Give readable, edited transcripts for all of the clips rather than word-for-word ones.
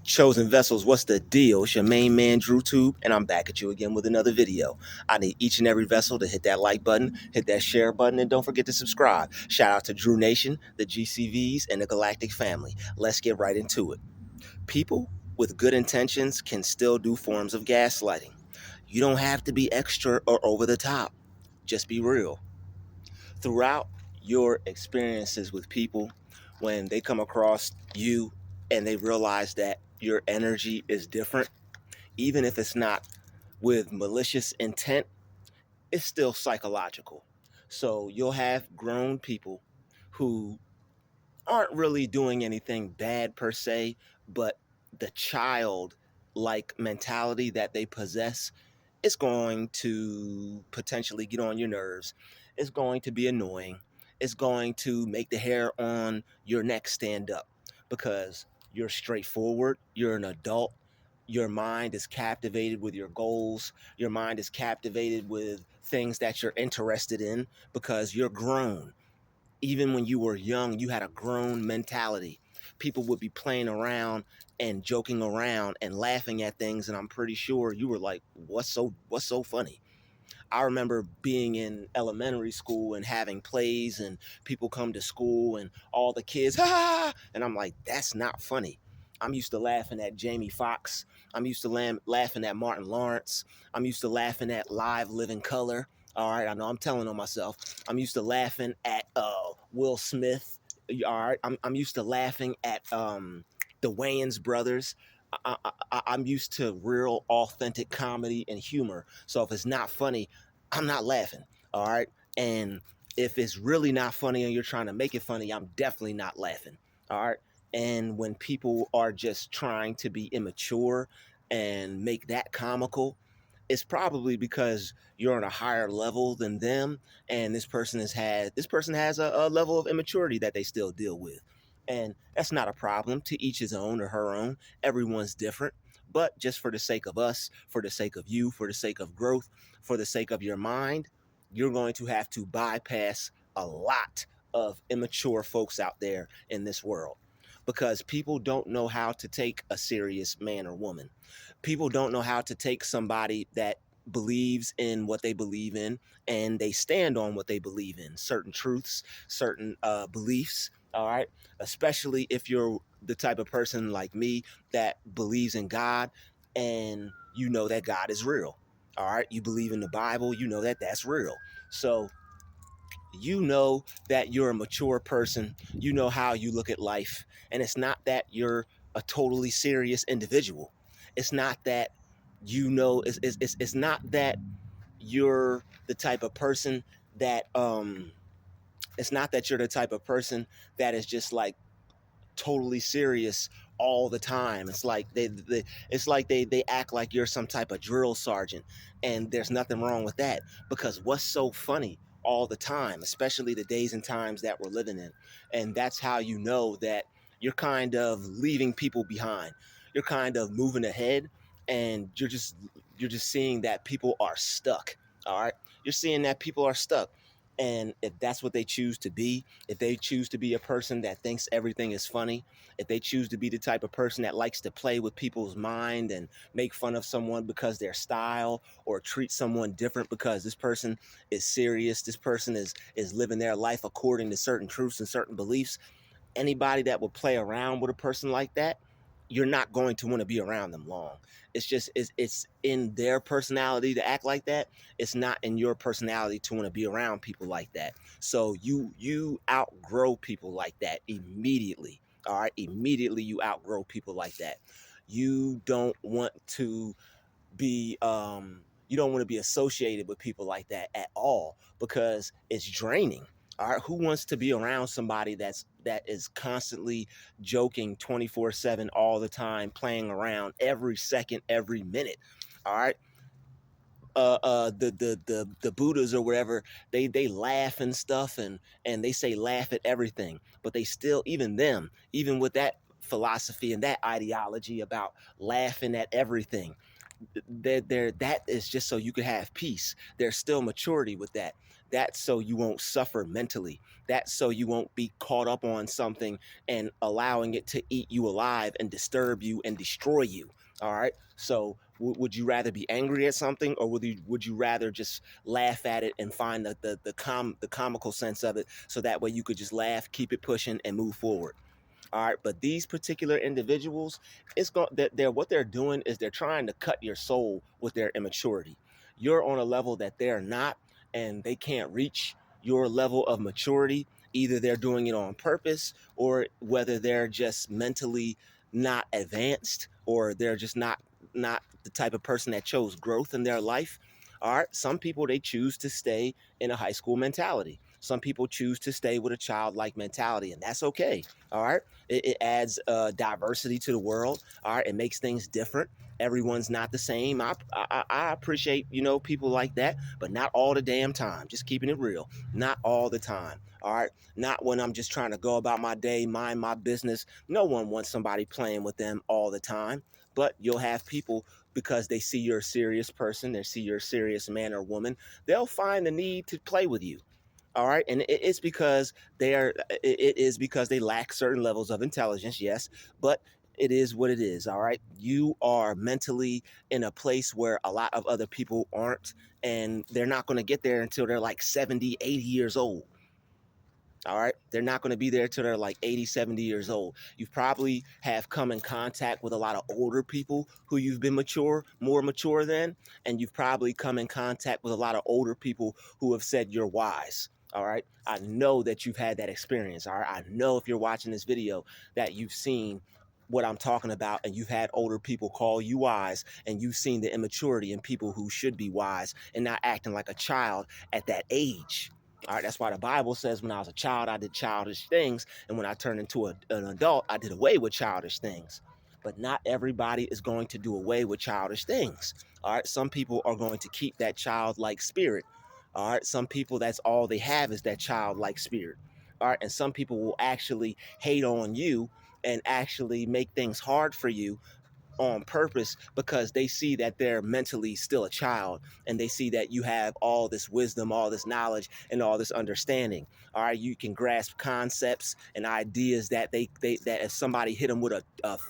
Chosen Vessels, what's the deal? It's your main man, Druuill, and I'm back at you again with another video. I need each and every vessel to hit that like button, hit that share button, and don't forget to subscribe. Shout out to Drew Nation, the GCVs, and the Galactic family. Let's get right into it. People with good intentions can still do forms of gaslighting. You don't have to be extra or over the top. Just be real. Throughout your experiences with people, when they come across you and they realize that your energy is different, even if it's not with malicious intent, it's still psychological. So you'll have grown people who aren't really doing anything bad per se, but the child like mentality that they possess is going to potentially get on your nerves. It's going to be annoying. It's going to make the hair on your neck stand up because you're straightforward, you're an adult, your mind is captivated with your goals, your mind is captivated with things that you're interested in because you're grown. Even when you were young, you had a grown mentality. People would be playing around and joking around and laughing at things, and I'm pretty sure you were like, what's so funny? I remember being in elementary school and having plays and people come to school and all the kids, ah, and I'm like, that's not funny. I'm used to laughing at Jamie Foxx. I'm used to laughing at Martin Lawrence. I'm used to laughing at Live Living Color. All right, I know I'm telling on myself. I'm used to laughing at Will Smith. All right, I'm used to laughing at the Wayans brothers. I'm used to real, authentic comedy and humor. So if it's not funny, I'm not laughing. All right. And if it's really not funny and you're trying to make it funny, I'm definitely not laughing. All right. And when people are just trying to be immature and make that comical, it's probably because you're on a higher level than them, and this person has a level of immaturity that they still deal with. And that's not a problem. To each his own or her own. Everyone's different. But just for the sake of us, for the sake of you, for the sake of growth, for the sake of your mind, you're going to have to bypass a lot of immature folks out there in this world because people don't know how to take a serious man or woman. People don't know how to take somebody that believes in what they believe in and they stand on what they believe in, certain truths, certain beliefs. All right. Especially if you're the type of person like me that believes in God and you know that God is real. All right. You believe in the Bible, you know that that's real. So you know that you're a mature person. You know how you look at life. And it's not that you're a totally serious individual. It's not that it's not that you're the type of person that it's not that you're the type of person that is just like totally serious all the time. It's like they act like you're some type of drill sergeant, and there's nothing wrong with that because what's so funny all the time, especially the days and times that we're living in, and that's how you know that you're kind of leaving people behind. You're kind of moving ahead, and you're just seeing that people are stuck. All right, you're seeing that people are stuck. And if that's what they choose to be, if they choose to be a person that thinks everything is funny, if they choose to be the type of person that likes to play with people's mind and make fun of someone because their style, or treat someone different because this person is serious, this person is living their life according to certain truths and certain beliefs, anybody that will play around with a person like that, you're not going to want to be around them long. It's in their personality to act like that. It's not in your personality to want to be around people like that. So you outgrow people like that immediately. All right, immediately you outgrow people like that. You don't want to you don't want to be associated with people like that at all because it's draining. All right, who wants to be around somebody that is constantly joking 24/7 all the time, playing around every second, every minute? All right. The Buddhas or whatever, they laugh and stuff, and they say laugh at everything, but they still, even them, even with that philosophy and that ideology about laughing at everything, that is just so you could have peace. There's still maturity with that. That's so you won't suffer mentally. That's so you won't be caught up on something and allowing it to eat you alive and disturb you and destroy you. All right. So would you rather be angry at something, or would you rather just laugh at it and find the comical sense of it, so that way you could just laugh, keep it pushing, and move forward? All right, but these particular individuals, it's going that they're what they're doing is they're trying to cut your soul with their immaturity. You're on a level that they're not, and they can't reach your level of maturity. Either they're doing it on purpose, or whether they're just mentally not advanced, or they're just not the type of person that chose growth in their life. All right, some people, they choose to stay in a high school mentality. Some people choose to stay with a childlike mentality, and that's okay. All right, it adds diversity to the world. All right, it makes things different. Everyone's not the same. I appreciate, people like that, but not all the damn time. Just keeping it real, not all the time. All right, not when I'm just trying to go about my day, mind my business. No one wants somebody playing with them all the time. But you'll have people, because they see you're a serious person, they see you're a serious man or woman, they'll find the need to play with you. All right, and it's because it is because they lack certain levels of intelligence, yes, but it is what it is. All right, you are mentally in a place where a lot of other people aren't, and they're not going to get there until they're like 70, 80 years old. All right, they're not going to be there till they're like 80, 70 years old. You probably have come in contact with a lot of older people who you've been more mature than, and you've probably come in contact with a lot of older people who have said you're wise. All right, I know that you've had that experience. All right, I know if you're watching this video that you've seen what I'm talking about, and you've had older people call you wise, and you've seen the immaturity in people who should be wise and not acting like a child at that age. All right, that's why the Bible says when I was a child, I did childish things. And when I turned into an adult, I did away with childish things. But not everybody is going to do away with childish things. All right, some people are going to keep that childlike spirit. All right, some people, that's all they have is that childlike spirit. All right, and some people will actually hate on you and actually make things hard for you on purpose, because they see that they're mentally still a child, and they see that you have all this wisdom, all this knowledge, and all this understanding. All right, you can grasp concepts and ideas that that if somebody hit them with a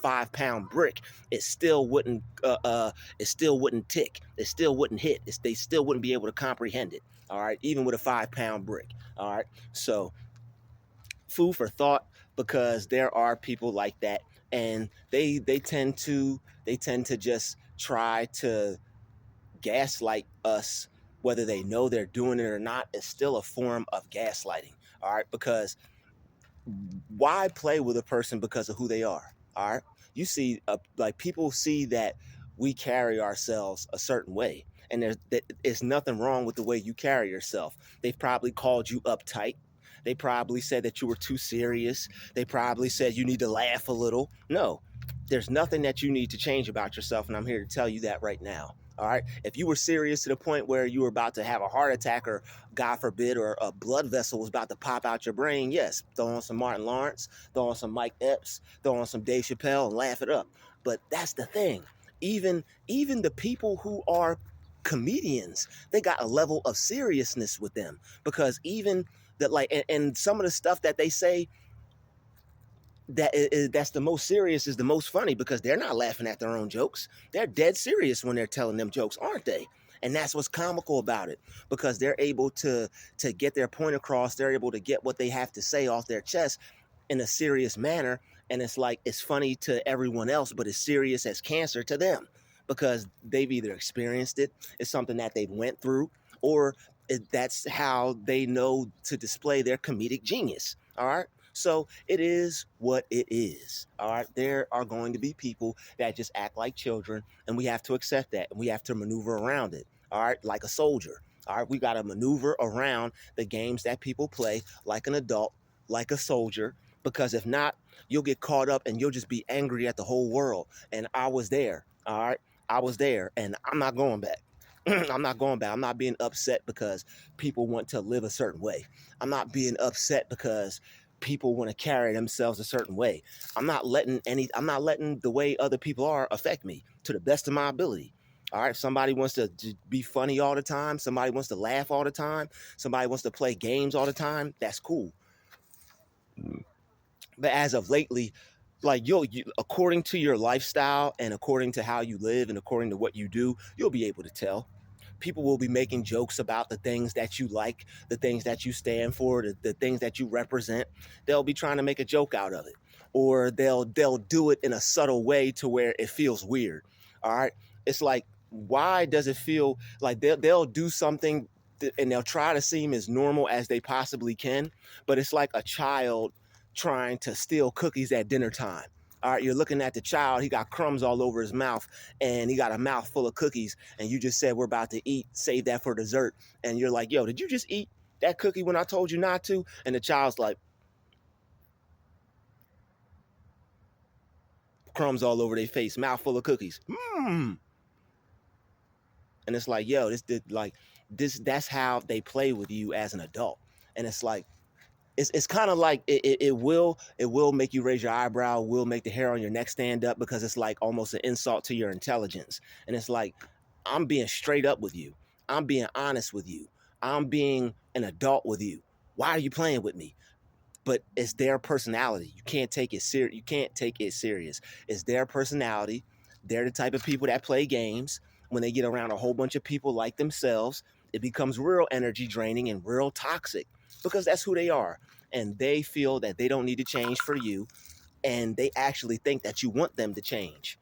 5-pound brick, it still wouldn't tick, it still wouldn't hit, they still wouldn't be able to comprehend it. All right, even with a 5-pound brick. All right, so food for thought, because there are people like that, and they tend to just try to gaslight us. Whether they know they're doing it or not, is still a form of gaslighting. All right, because why play with a person because of who they are? All right, you see, like, people see that we carry ourselves a certain way, and there's nothing wrong with the way you carry yourself. They've probably called you uptight. They probably said that you were too serious. They probably said you need to laugh a little. No, there's nothing that you need to change about yourself, and I'm here to tell you that right now. All right, if you were serious to the point where you were about to have a heart attack, or God forbid, or a blood vessel was about to pop out your brain, yes, throw on some Martin Lawrence, throw on some Mike Epps, throw on some Dave Chappelle, and laugh it up. But that's the thing. Even the people who are comedians, they got a level of seriousness with them, because even that, like, and some of the stuff that they say that's the most serious is the most funny, because they're not laughing at their own jokes. They're dead serious when they're telling them jokes, aren't they? And that's what's comical about it, because they're able to get their point across. They're able to get what they have to say off their chest in a serious manner, and it's like, it's funny to everyone else, but it's serious as cancer to them, because they've either experienced it, it's something that they've went through, or that's how they know to display their comedic genius. All right, so it is what it is. All right, there are going to be people that just act like children, and we have to accept that, and we have to maneuver around it. All right, like a soldier. All right, we got to maneuver around the games that people play like an adult, like a soldier, because if not, you'll get caught up and you'll just be angry at the whole world. And I was there. All right, I was there, and I'm not going back. I'm not going back. I'm not being upset because people want to live a certain way. I'm not being upset because people want to carry themselves a certain way. I'm not letting the way other people are affect me, to the best of my ability. All right, somebody wants to be funny all the time. Somebody wants to laugh all the time. Somebody wants to play games all the time. That's cool. But as of lately, like you according to your lifestyle and according to how you live and according to what you do, you'll be able to tell. People will be making jokes about the things that you like, the things that you stand for, the things that you represent. They'll be trying to make a joke out of it, or they'll do it in a subtle way to where it feels weird. All right, it's like, why does it feel like they'll do something and they'll try to seem as normal as they possibly can, but it's like a child trying to steal cookies at dinner time. All right, you're looking at the child, he got crumbs all over his mouth and he got a mouth full of cookies, and you just said, we're about to eat, save that for dessert. And you're like, yo, did you just eat that cookie when I told you not to? And the child's like, crumbs all over their face, mouth full of cookies. And it's like, yo, that's how they play with you as an adult. And it's like, it's kind of like it will make you raise your eyebrow, will make the hair on your neck stand up, because it's like almost an insult to your intelligence. And it's like, I'm being straight up with you. I'm being honest with you. I'm being an adult with you. Why are you playing with me? But it's their personality. You can't take it serious. You can't take it serious. It's their personality. They're the type of people that play games. When they get around a whole bunch of people like themselves, it becomes real energy draining and real toxic, because that's who they are. And they feel that they don't need to change for you. And they actually think that you want them to change.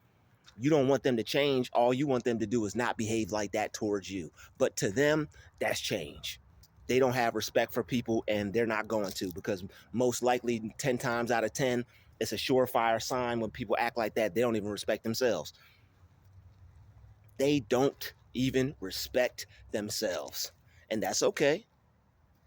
You don't want them to change. All you want them to do is not behave like that towards you. But to them, that's change. They don't have respect for people, and they're not going to, because most likely 10 times out of 10, it's a surefire sign when people act like that. They don't even respect themselves. They don't even respect themselves. And that's okay.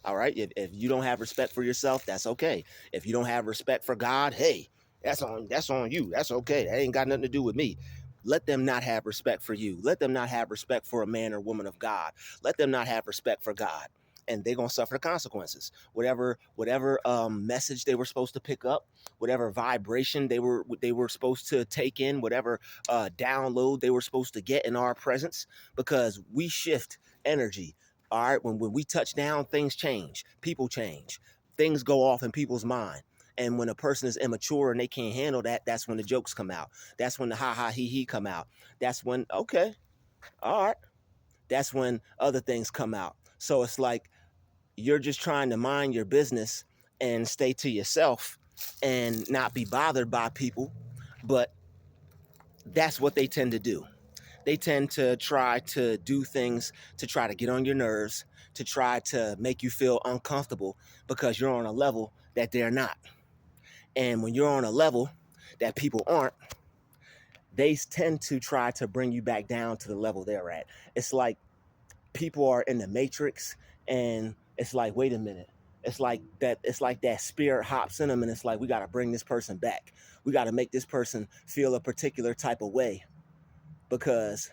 All right. If you don't have respect for yourself, that's okay. If you don't have respect for God, hey, that's on you. That's okay. That ain't got nothing to do with me. Let them not have respect for you. Let them not have respect for a man or woman of God. Let them not have respect for God. And they're gonna suffer the consequences. Whatever message they were supposed to pick up, whatever vibration they were supposed to take in, whatever download they were supposed to get in our presence, because we shift energy. All right, when we touch down, things change, people change, things go off in people's mind. And when a person is immature and they can't handle that, that's when the jokes come out. That's when the ha ha he come out. That's when, okay, all right, that's when other things come out. So it's like, you're just trying to mind your business and stay to yourself and not be bothered by people. But that's what they tend to do. They tend to try to do things to try to get on your nerves, to try to make you feel uncomfortable, because you're on a level that they're not. And when you're on a level that people aren't, they tend to try to bring you back down to the level they're at. It's like people are in the matrix, and it's like, wait a minute. It's like that spirit hops in them, and it's like, we got to bring this person back. We got to make this person feel a particular type of way, because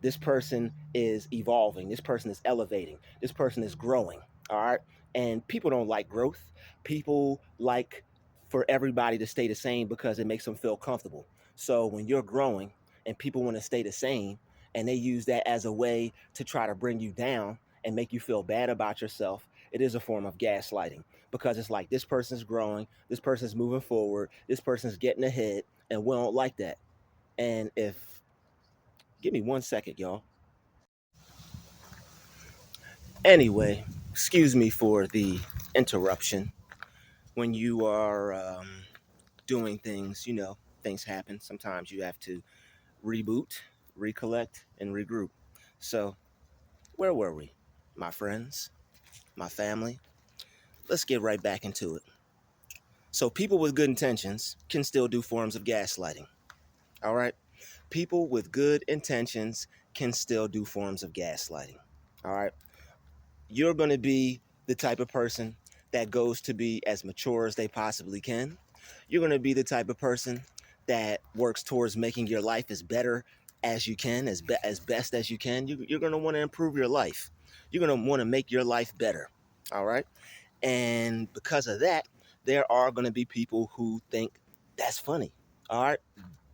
this person is evolving, this person is elevating, this person is growing. All right. And people don't like growth. People like for everybody to stay the same, because it makes them feel comfortable. So when you're growing and people want to stay the same, and they use that as a way to try to bring you down and make you feel bad about yourself, it is a form of gaslighting, because it's like, this person's growing, this person's moving forward, this person's getting ahead, and we don't like that. And if Give me 1 second, y'all. Anyway, excuse me for the interruption. When you are doing things, things happen. Sometimes you have to reboot, recollect, and regroup. So, where were we? My friends, my family. Let's get right back into it. So, people with good intentions can still do forms of gaslighting. All right? People with good intentions can still do forms of gaslighting. All right? You're going to be the type of person that goes to be as mature as they possibly can. You're going to be the type of person that works towards making your life as better as you can, as best as you can. You're going to want to improve your life. You're going to want to make your life better. All right. And because of that, there are going to be people who think that's funny. All right.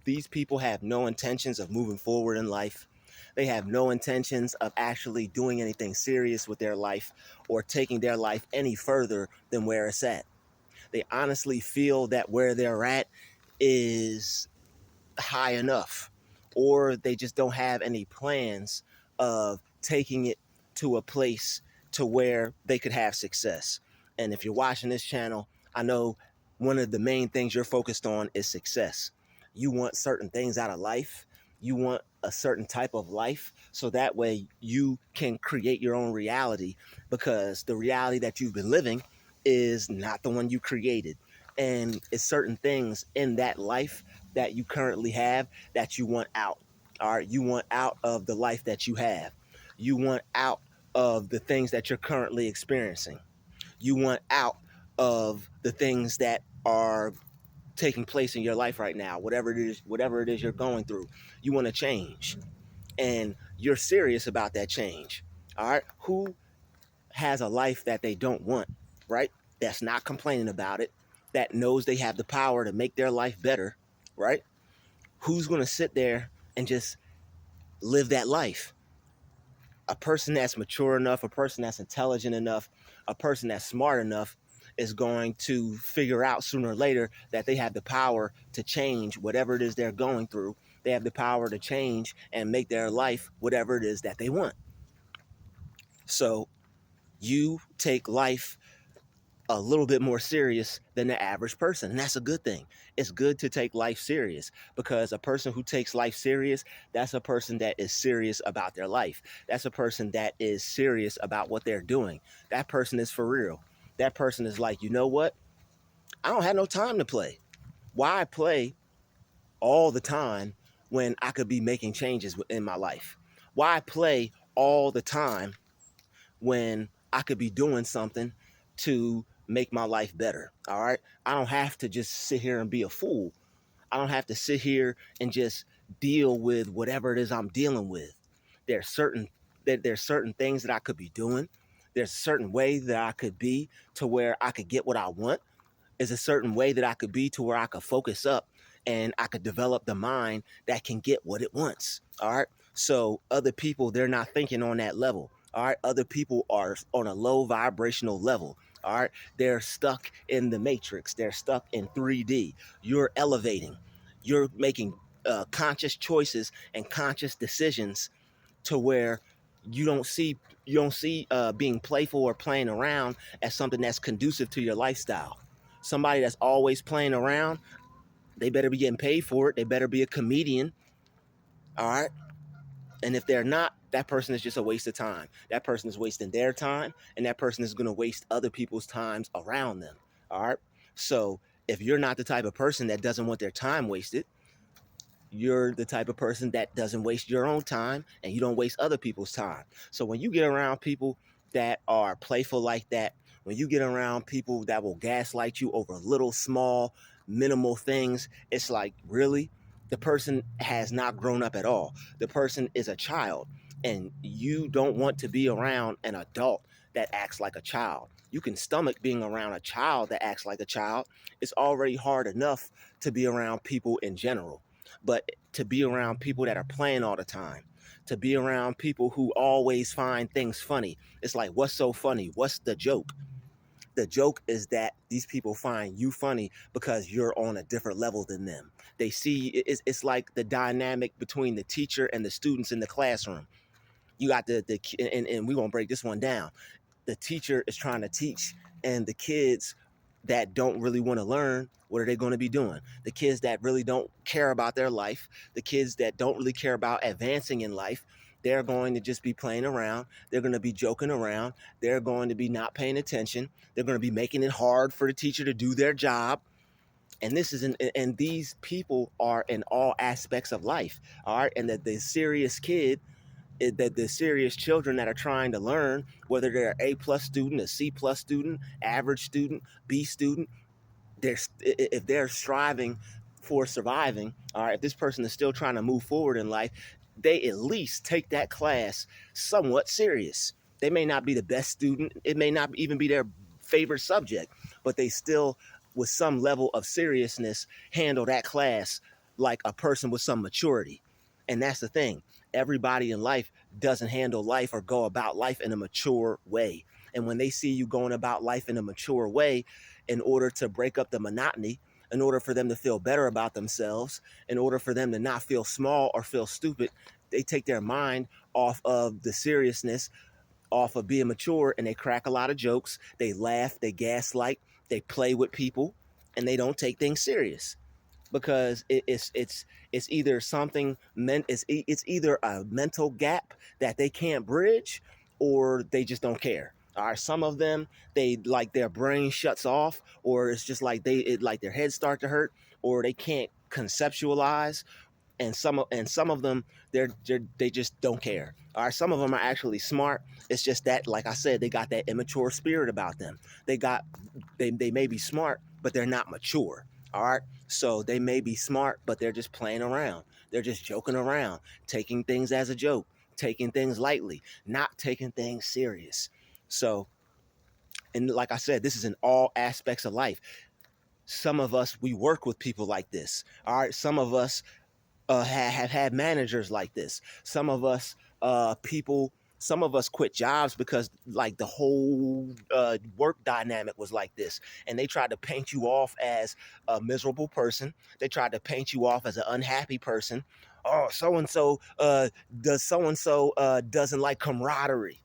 these people have no intentions of moving forward in life. They have no intentions of actually doing anything serious with their life or taking their life any further than where it's at. They honestly feel that where they're at is high enough, or they just don't have any plans of taking it to a place to where they could have success. And if you're watching this channel, I know one of the main things you're focused on is success. You want certain things out of life. You want a certain type of life so that way you can create your own reality, because the reality that you've been living is not the one you created. And it's certain things in that life that you currently have that you want out. All right. You want out of the life that you have. You want out of the things that you're currently experiencing. You want out of the things that are taking place in your life right now. Whatever it is you're going through, you want to change. And you're serious about that change. All right. Who has a life that they don't want, right? That's not complaining about it, that knows they have the power to make their life better, right? Who's going to sit there and just live that life? A person that's mature enough, a person that's intelligent enough, a person that's smart enough is going to figure out sooner or later that they have the power to change whatever it is they're going through. They have the power to change and make their life whatever it is that they want. So you take life a little bit more serious than the average person. And that's a good thing. It's good to take life serious, because a person who takes life serious, that's a person that is serious about their life. That's a person that is serious about what they're doing. That person is for real. That person is like, you know what? I don't have no time to play. Why play all the time when I could be making changes in my life? Why play all the time when I could be doing something to make my life better? All right. I don't have to just sit here and be a fool. I don't have to sit here and just deal with whatever it is I'm dealing with. There's certain there's certain things that I could be doing. There's a certain way that I could be to where I could get what I want. Is a certain way that I could be to where I could focus up and I could develop the mind that can get what it wants. All right. So other people, they're not thinking on that level. All right. Other people are on a low vibrational level. All right. They're stuck in the matrix. They're stuck in 3D. You're elevating. You're making conscious choices and conscious decisions to where you don't see being playful or playing around as something that's conducive to your lifestyle. Somebody that's always playing around, they better be getting paid for it. They better be a comedian. All right. And if they're not, that person is just a waste of time. That person is wasting their time, and that person is going to waste other people's times around them. All right. So if you're not the type of person that doesn't want their time wasted, you're the type of person that doesn't waste your own time, and you don't waste other people's time. So when you get around people that are playful like that, when you get around people that will gaslight you over little, small, minimal things, it's like, really? The person has not grown up at all. The person is a child, and you don't want to be around an adult that acts like a child. You can stomach being around a child that acts like a child. It's already hard enough to be around people in general. But to be around people that are playing all the time, to be around people who always find things funny. It's like, what's so funny? What's the joke? The joke is that these people find you funny because you're on a different level than them. They see it's like the dynamic between the teacher and the students in the classroom. You got and we're gonna break this one down. The teacher is trying to teach, and the kids that don't really want to learn, what are they going to be doing? The kids that really don't care about their life, the kids that don't really care about advancing in life, they're going to just be playing around. They're going to be joking around. They're going to be not paying attention. They're going to be making it hard for the teacher to do their job. And these people are in all aspects of life. All right. And that the serious kid, that the serious children that are trying to learn, whether they're A+ student, a C+ student, average student, B student, if they're striving for surviving, all right, if this person is still trying to move forward in life, they at least take that class somewhat serious. They may not be the best student. It may not even be their favorite subject, but they still, with some level of seriousness, handle that class like a person with some maturity. And that's the thing. Everybody in life doesn't handle life or go about life in a mature way. And when they see you going about life in a mature way, in order to break up the monotony, in order for them to feel better about themselves, in order for them to not feel small or feel stupid, they take their mind off of the seriousness, off of being mature, and they crack a lot of jokes. They laugh, they gaslight, they play with people, and they don't take things serious because it's either something meant it's either a mental gap that they can't bridge, or they just don't care. All right, some of them, they like their brain shuts off, or it's just like like their heads start to hurt, or they can't conceptualize. And some of them, they just don't care. All right, some of them are actually smart. It's just that, like I said, they got that immature spirit about them. They may be smart, but they're not mature. All right, so they may be smart, but they're just playing around. They're just joking around, taking things as a joke, taking things lightly, not taking things serious. So, and like I said, this is in all aspects of life. Some of us, we work with people like this. All right, some of us have had managers like this. Some of us, some of us quit jobs because like the whole work dynamic was like this. And they tried to paint you off as a miserable person. They tried to paint you off as an unhappy person. Oh, so-and-so doesn't like camaraderie.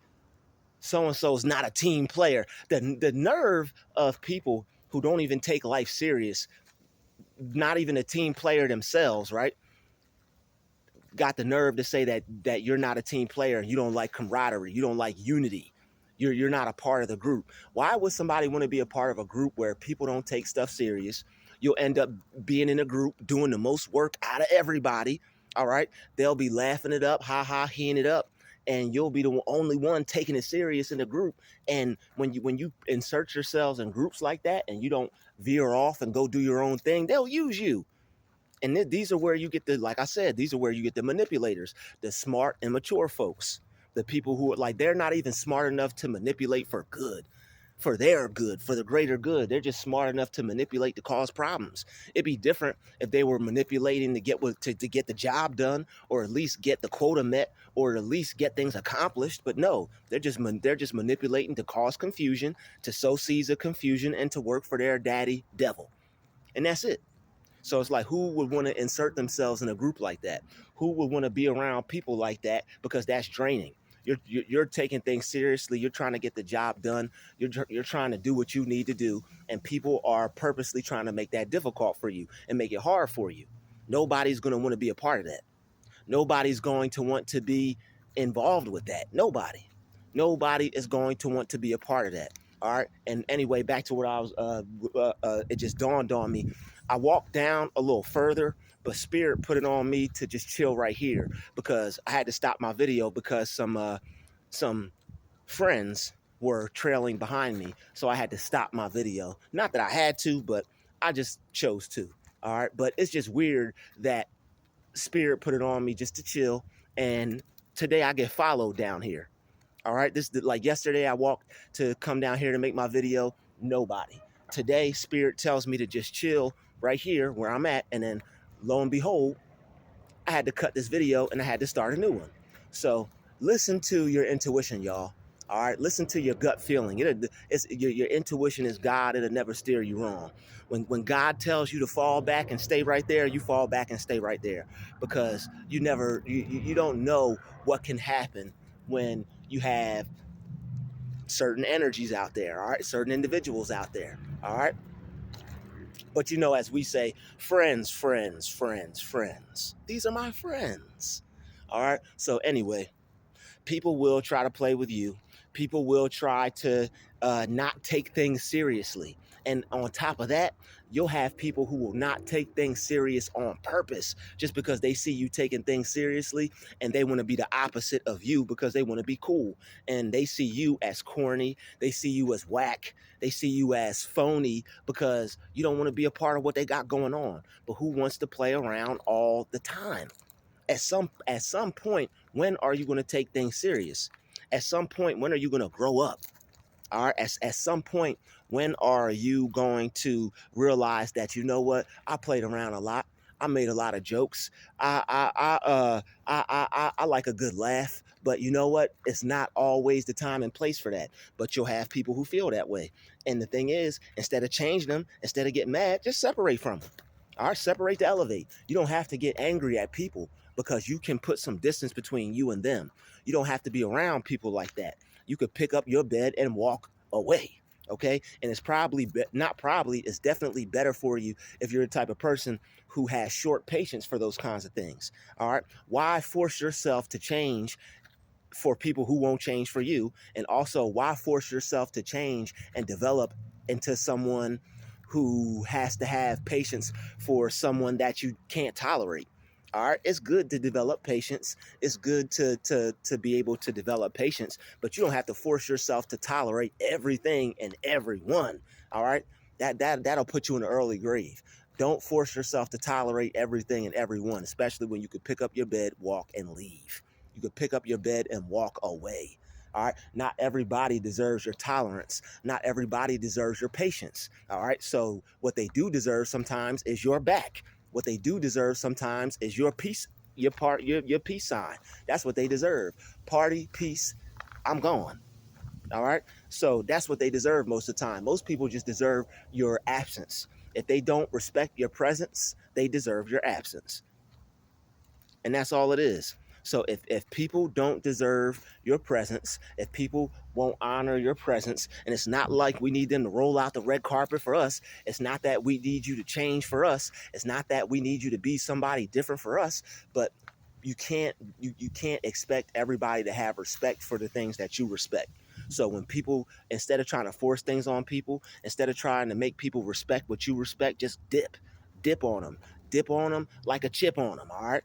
So-and-so is not a team player. The nerve of people who don't even take life serious, not even a team player themselves, right? Got the nerve to say that you're not a team player and you don't like camaraderie, you don't like unity, you're not a part of the group. Why would somebody want to be a part of a group where people don't take stuff serious? You'll end up being in a group doing the most work out of everybody. All right, they'll be laughing it up, ha ha, heing it up, and you'll be the only one taking it serious in the group. And when you insert yourselves in groups like that and you don't veer off and go do your own thing, they'll use you. And these are where you get the, like I said, these are where you get the manipulators, the smart and mature folks, the people who are like, they're not even smart enough to manipulate for good, for their good, for the greater good. They're just smart enough to manipulate to cause problems. It'd be different if they were manipulating to get to get the job done, or at least get the quota met, or at least get things accomplished. But no, they're just manipulating to cause confusion, to sow seeds of confusion, and to work for their daddy devil. And that's it. So it's like, who would want to insert themselves in a group like that? Who would want to be around people like that? Because that's draining. You're taking things seriously. You're trying to get the job done. You're trying to do what you need to do, and people are purposely trying to make that difficult for you and make it hard for you. Nobody's going to want to be a part of that. Nobody's going to want to be involved with that. Nobody is going to want to be a part of that. All right. And anyway, back to what I was, it just dawned on me. I walked down a little further, but Spirit put it on me to just chill right here because I had to stop my video because some friends were trailing behind me. So I had to stop my video. Not that I had to, but I just chose to. All right. But it's just weird that Spirit put it on me just to chill. And today I get followed down here. All right. Like yesterday, I walked to come down here to make my video. Nobody. Today, Spirit tells me to just chill right here where I'm at. And then lo and behold, I had to cut this video and I had to start a new one. So listen to your intuition, y'all. All right, listen to your gut feeling. Your intuition is God. It'll never steer you wrong. When God tells you to fall back and stay right there, you fall back and stay right there, because you don't know what can happen when you have certain energies out there. All right, certain individuals out there. All right. But as we say, friends, friends, friends, friends. These are my friends. All right. So anyway, people will try to play with you. People will try to not take things seriously. And on top of that, you'll have people who will not take things serious on purpose just because they see you taking things seriously, and they want to be the opposite of you because they want to be cool. And they see you as corny. They see you as whack. They see you as phony because you don't want to be a part of what they got going on. But who wants to play around all the time? At some point, when are you going to take things serious? At some point, when are you going to grow up? All right. At some point, when are you going to realize that, you know what? I played around a lot. I made a lot of jokes. I like a good laugh, but you know what? It's not always the time and place for that. But you'll have people who feel that way. And the thing is, instead of changing them, instead of getting mad, just separate from them. All right, separate to elevate. You don't have to get angry at people because you can put some distance between you and them. You don't have to be around people like that. You could pick up your bed and walk away. Okay. And it's probably not probably, it's definitely better for you if you're the type of person who has short patience for those kinds of things. All right. Why force yourself to change for people who won't change for you? And also, why force yourself to change and develop into someone who has to have patience for someone that you can't tolerate? All right, it's good to develop patience. It's good to be able to develop patience, but you don't have to force yourself to tolerate everything and everyone. All right, that'll put you in an early grave. Don't force yourself to tolerate everything and everyone, especially when you could pick up your bed, walk, and leave. You could pick up your bed and walk away. All right. Not everybody deserves your tolerance. Not everybody deserves your patience. All right. So what they do deserve sometimes is your back. What they do deserve sometimes is your peace, your peace sign. That's what they deserve. Party, peace, I'm gone. All right. So that's what they deserve most of the time. Most people just deserve your absence. If they don't respect your presence, they deserve your absence. And that's all it is. So if people don't deserve your presence, if people won't honor your presence, and it's not like we need them to roll out the red carpet for us. It's not that we need you to change for us. It's not that we need you to be somebody different for us. But you can't expect everybody to have respect for the things that you respect. So when people, instead of trying to force things on people, instead of trying to make people respect what you respect, just dip on them like a chip on them. All right,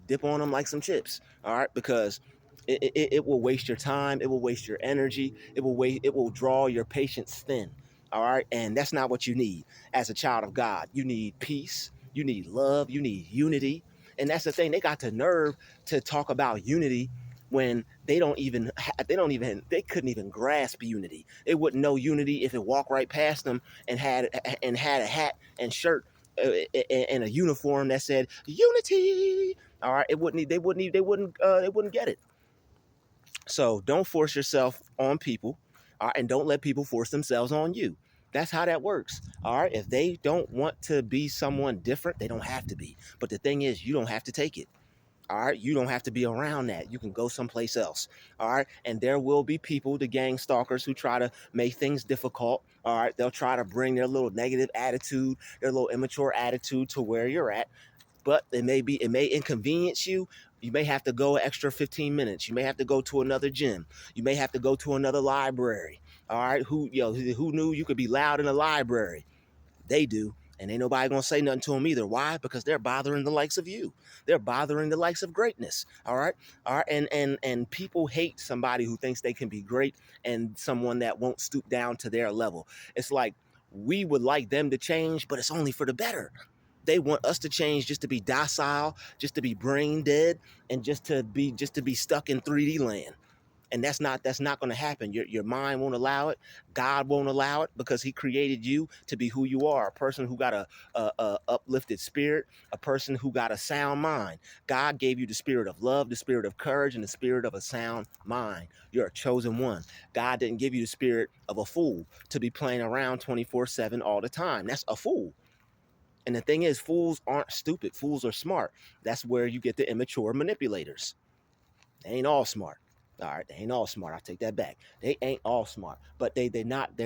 dip on them like some chips. All right, because it will waste your time. It will waste your energy. It will draw your patience thin. All right, and that's not what you need as a child of God. You need peace. You need love. You need unity. And that's the thing. They got the nerve to talk about unity when they couldn't even grasp unity. They wouldn't know unity if it walked right past them and had a hat and shirt and a uniform that said unity. All right, they wouldn't get it. So don't force yourself on people, all right, and don't let people force themselves on you. That's how that works. All right, if they don't want to be someone different, they don't have to be. But the thing is, you don't have to take it. All right, you don't have to be around that. You can go someplace else. All right, and there will be people, the gang stalkers, who try to make things difficult. All right, they'll try to bring their little negative attitude, their little immature attitude to where you're at. But it may inconvenience you. You may have to go an extra 15 minutes. You may have to go to another gym. You may have to go to another library. All right, who knew you could be loud in a library? They do. And ain't nobody gonna say nothing to them either. Why? Because they're bothering the likes of you. They're bothering the likes of greatness. All right. All right. And people hate somebody who thinks they can be great and someone that won't stoop down to their level. It's like we would like them to change, but it's only for the better. They want us to change just to be docile, just to be brain dead, and just to be stuck in 3D land. And that's not going to happen. Your mind won't allow it. God won't allow it because he created you to be who you are, a person who got a uplifted spirit, a person who got a sound mind. God gave you the spirit of love, the spirit of courage, and the spirit of a sound mind. You're a chosen one. God didn't give you the spirit of a fool to be playing around 24/7 all the time. That's a fool. And the thing is, fools aren't stupid. Fools are smart. That's where you get the immature manipulators. They ain't all smart. All right, they ain't all smart. I take that back. They ain't all smart, but they're not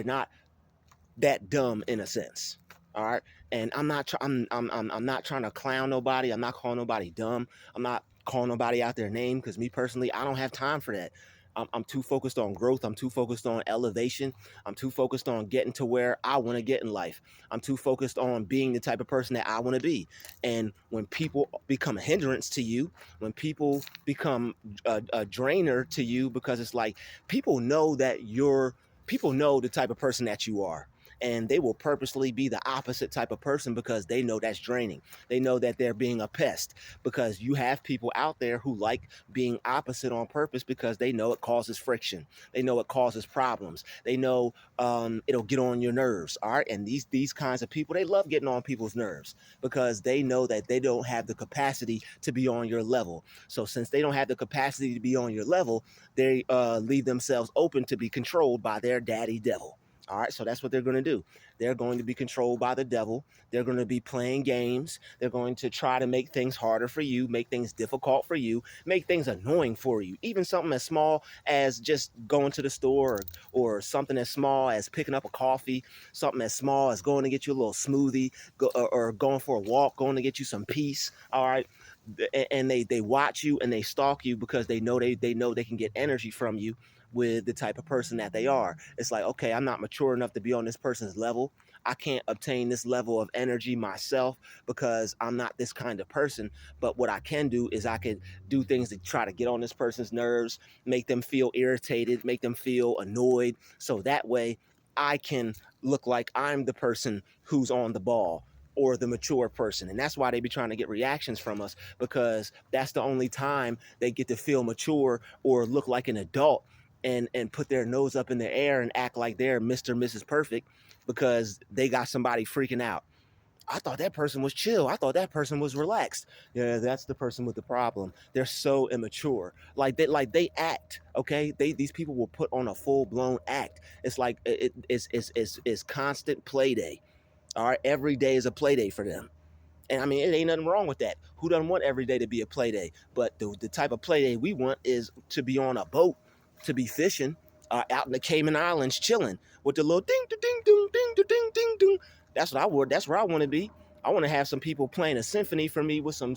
that dumb in a sense. All right, and I'm not trying to clown nobody. I'm not calling nobody dumb. I'm not calling nobody out their name because me personally, I don't have time for that. I'm too focused on growth. I'm too focused on elevation. I'm too focused on getting to where I want to get in life. I'm too focused on being the type of person that I want to be. And when people become a hindrance to you, when people become a drainer to you, because it's like people know that people know the type of person that you are. and they will purposely be the opposite type of person because they know that's draining. They know that they're being a pest, because you have people out there who like being opposite on purpose because they know it causes friction. They know it causes problems. They know it'll get on your nerves. All right. And these kinds of people, they love getting on people's nerves because they know that they don't have the capacity to be on your level. So since they don't have the capacity to be on your level, they leave themselves open to be controlled by their daddy devil. All right, so that's what they're going to do. They're going to be controlled by the devil. They're going to be playing games. They're going to try to make things harder for you, make things difficult for you, make things annoying for you. Even something as small as just going to the store, or something as small as picking up a coffee, something as small as going to get you a little smoothie, or going for a walk, going to get you some peace. All right. And they watch you and they stalk you because they know they can get energy from you with the type of person that they are. It's like, okay, I'm not mature enough to be on this person's level. I can't obtain this level of energy myself because I'm not this kind of person. But what I can do is I can do things to try to get on this person's nerves, make them feel irritated, make them feel annoyed. So that way I can look like I'm the person who's on the ball, or the mature person. And that's why they be trying to get reactions from us, because that's the only time they get to feel mature or look like an adult, and put their nose up in the air and act like they're Mr. and Mrs. Perfect because they got somebody freaking out. I thought that person was chill. I thought that person was relaxed. Yeah, that's the person with the problem. They're so immature. Like they act, okay? These people will put on a full-blown act. It's like it's constant play day. All right, every day is a play day for them. And I mean, it ain't nothing wrong with that. Who doesn't want every day to be a play day? But the type of play day we want is to be on a boat, to be fishing, out in the Cayman Islands, chilling with the little ding, ding, ding, ding, ding, ding, ding, ding. That's what I would. That's where I want to be. I want to have some people playing a symphony for me with some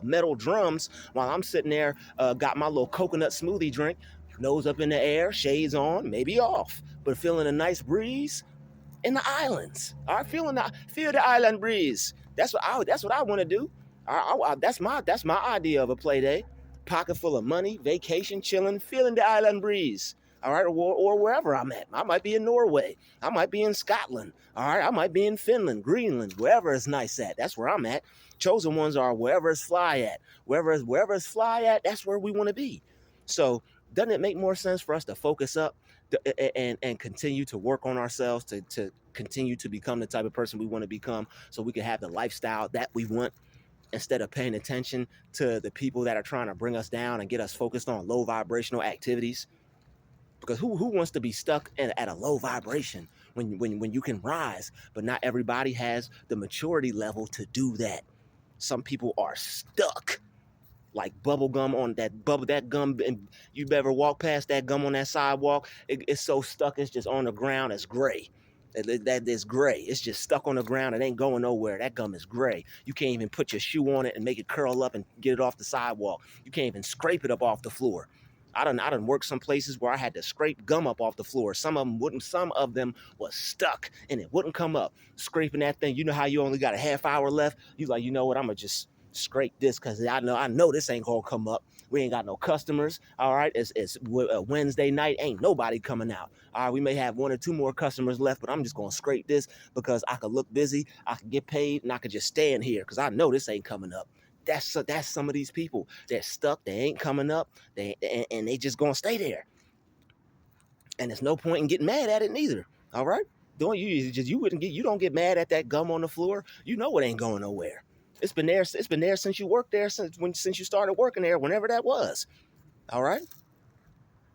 metal drums while I'm sitting there, got my little coconut smoothie drink, nose up in the air, shades on, maybe off, but feeling a nice breeze in the islands. All right, feel the island breeze. That's what I want to do. That's my idea of a play day. Pocket full of money, vacation, chilling, feeling the island breeze. All right, or wherever I'm at. I might be in Norway. I might be in Scotland. All right, I might be in Finland, Greenland, wherever it's nice at. That's where I'm at. Chosen ones are wherever it's fly at. Wherever it's fly at, that's where we want to be. So doesn't it make more sense for us to focus up and continue to work on ourselves to continue to become the type of person we want to become, so we can have the lifestyle that we want, instead of paying attention to the people that are trying to bring us down and get us focused on low vibrational activities? Because who wants to be stuck at a low vibration when you can rise? But not everybody has the maturity level to do that. Some people are stuck like bubble gum on that gum, and you ever walk past that gum on that sidewalk, it's so stuck, it's just on the ground, it's gray. That is gray. It's just stuck on the ground. It ain't going nowhere. That gum is gray. You can't even put your shoe on it and make it curl up and get it off the sidewalk. You can't even scrape it up off the floor. I done worked some places where I had to scrape gum up off the floor. Some of them wouldn't. Some of them was stuck and it wouldn't come up. Scraping that thing. You know how you only got a half hour left? You like, you know what? I'm gonna just scrape this because I know this ain't gonna come up. We ain't got no customers. All right, it's a Wednesday night. Ain't nobody coming out. All right, we may have one or two more customers left, but I'm just gonna scrape this because I could look busy, I could get paid, and I could just stand here because I know this ain't coming up. That's some of these people. They're stuck. They ain't coming up. And they just gonna stay there. And there's no point in getting mad at it neither. All right, you don't get mad at that gum on the floor. You know it ain't going nowhere. It's been there. It's been there since you worked there, since you started working there, whenever that was. All right.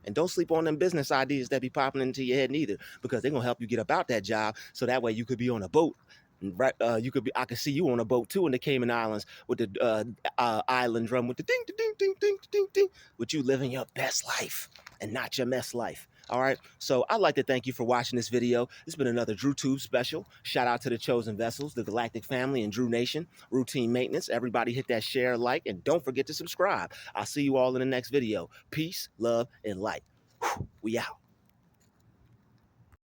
And don't sleep on them business ideas that be popping into your head neither, because they're gonna help you get about that job. So that way you could be on a boat. Right, I could see you on a boat too in the Cayman Islands with the island drum with the ding, ding, ding, ding, ding, ding, with you living your best life and not your mess life. All right. So I'd like to thank you for watching this video. This has been another DruTube special. Shout out to the chosen vessels, the Galactic family and Drew Nation. Routine maintenance. Everybody hit that share, like, and don't forget to subscribe. I'll see you all in the next video. Peace, love, and light. We out.